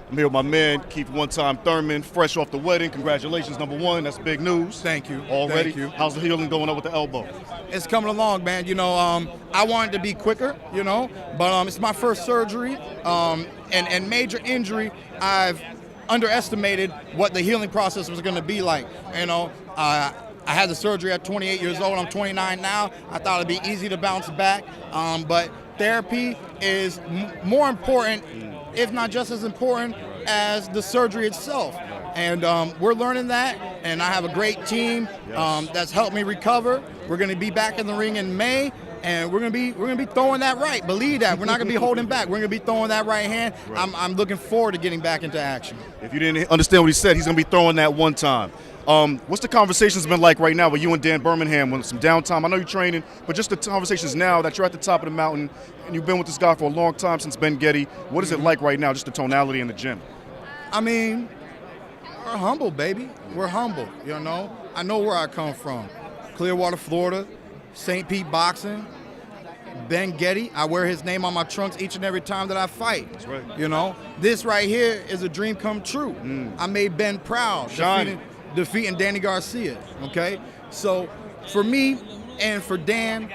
I'm here with my man, Keith one-time Thurman, fresh off the wedding. Congratulations, #1. That's big news. Thank you. Already? Thank you. How's the healing going up with the elbow? It's coming along, man. I wanted to be quicker, but it's my first surgery and major injury. I've underestimated what the healing process was going to be like. I had the surgery at 28 years old. I'm 29 now. I thought it'd be easy to bounce back, but therapy is more important, if not just as important, as the surgery itself. And we're learning that, and I have a great team that's helped me recover. We're going to be back in the ring in May, and we're going to be throwing that right. Believe that. We're not going to be holding back. We're going to be throwing that right hand. Right. I'm looking forward to getting back into action. If you didn't understand what he said, he's going to be throwing that one time. What's the conversations been like right now with you and Dan Birmingham with some downtime? I know you're training, but just the conversations now that you're at the top of the mountain and you've been with this guy for a long time since Ben Getty. What is it like right now, just the tonality in the gym? I mean, we're humble, baby. We're humble, I know where I come from. Clearwater, Florida, St. Pete Boxing, Ben Getty. I wear his name on my trunks each and every time that I fight. That's right. This right here is a dream come true. I made Ben proud. Defeating Danny Garcia, okay? So for me and for Dan,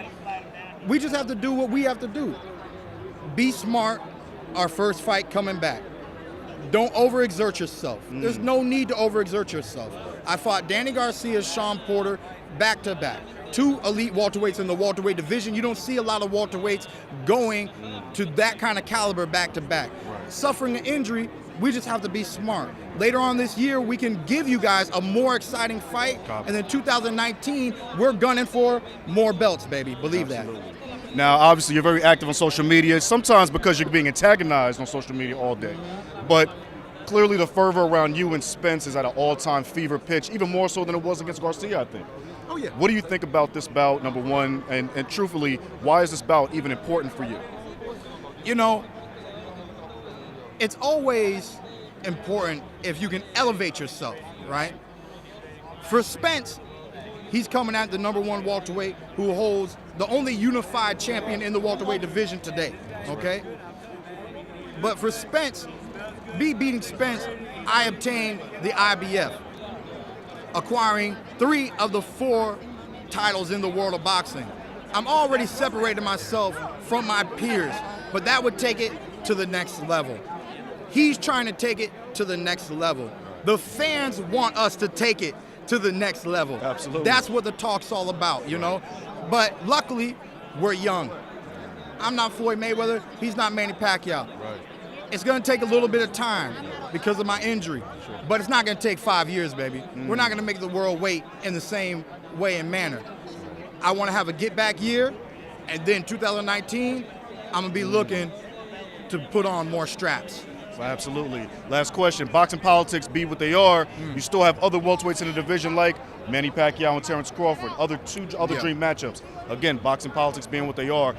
we just have to do what we have to do. Be smart, our first fight coming back. Don't overexert yourself. There's no need to overexert yourself. I fought Danny Garcia, Sean Porter, back-to-back. 2 elite welterweights in the welterweight division. You don't see a lot of welterweights going to that kind of caliber back-to-back. Right. Suffering an injury, we just have to be smart. Later on this year, we can give you guys a more exciting fight. And then 2019, we're gunning for more belts, baby. Believe Absolutely. That. Now, obviously, you're very active on social media, sometimes because you're being antagonized on social media all day. But clearly the fervor around you and Spence is at an all-time fever pitch, even more so than it was against Garcia, I think. Oh, yeah. What do you think about this bout, #1? And truthfully, why is this bout even important for you? It's always important if you can elevate yourself, right? For Spence, he's coming at the #1 welterweight who holds the only unified champion in the welterweight division today, okay? But for Spence, beating Spence, I obtained the IBF, acquiring 3 of the 4 titles in the world of boxing. I'm already separating myself from my peers, but that would take it to the next level. He's trying to take it to the next level. The fans want us to take it to the next level. Absolutely. That's what the talk's all about, But luckily, we're young. I'm not Floyd Mayweather. He's not Manny Pacquiao. Right. It's going to take a little bit of time because of my injury, but it's not going to take 5 years, baby. We're not going to make the world wait in the same way and manner. I want to have a get-back year, and then 2019, I'm going to be looking to put on more straps. Absolutely. Last question. Boxing politics be what they are. You still have other welterweights in the division like Manny Pacquiao and Terence Crawford, other dream matchups. Again, boxing politics being what they are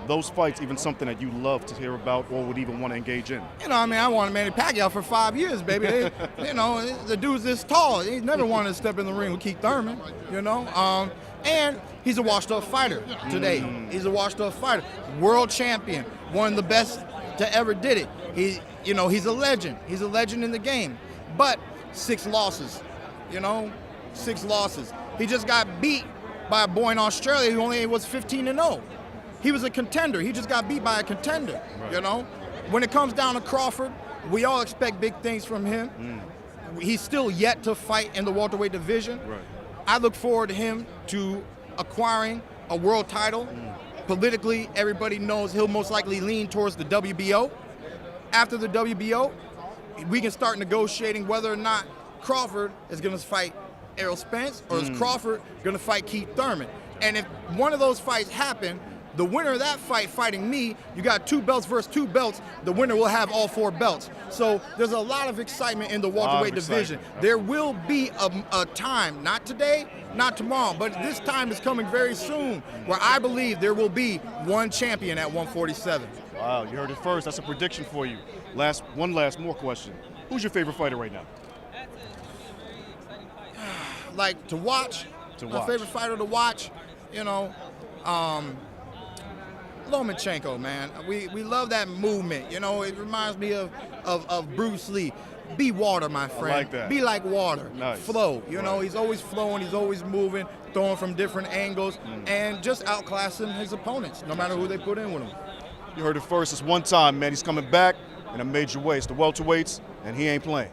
those fights even something that you love to hear about or would even want to engage in? I wanted Manny Pacquiao for 5 years, baby. The dude's this tall. He never wanted to step in the ring with Keith Thurman, and he's a washed-up fighter today. He's a washed-up fighter. World champion, one of the best to ever did it. He's a legend. He's a legend in the game. But 6 losses, 6 losses. He just got beat by a boy in Australia who only was 15-0. He was a contender. He just got beat by a contender, right. When it comes down to Crawford, we all expect big things from him. He's still yet to fight in the welterweight division. Right. I look forward to him to acquiring a world title. Politically, everybody knows he'll most likely lean towards the WBO. After the WBO, we can start negotiating whether or not Crawford is going to fight Errol Spence or is Crawford going to fight Keith Thurman. And if one of those fights happen, the winner of that fight fighting me, you got 2 belts versus 2 belts, the winner will have all 4 belts. So there's a lot of excitement in the welterweight division. There will be a time, not today, not tomorrow, but this time is coming very soon, where I believe there will be one champion at 147. Wow, you heard it first. That's a prediction for you. One last more question. Who's your favorite fighter right now? Like to watch? My favorite fighter to watch, Lomachenko, man. We love that movement. You know, it reminds me of Bruce Lee. Be water, my friend. I like that. Be like water. Nice. Flow. You know, he's always flowing. He's always moving, throwing from different angles, and just outclassing his opponents, no matter who they put in with him. You heard it first. It's one time, man. He's coming back in a major way. It's the welterweights, and he ain't playing.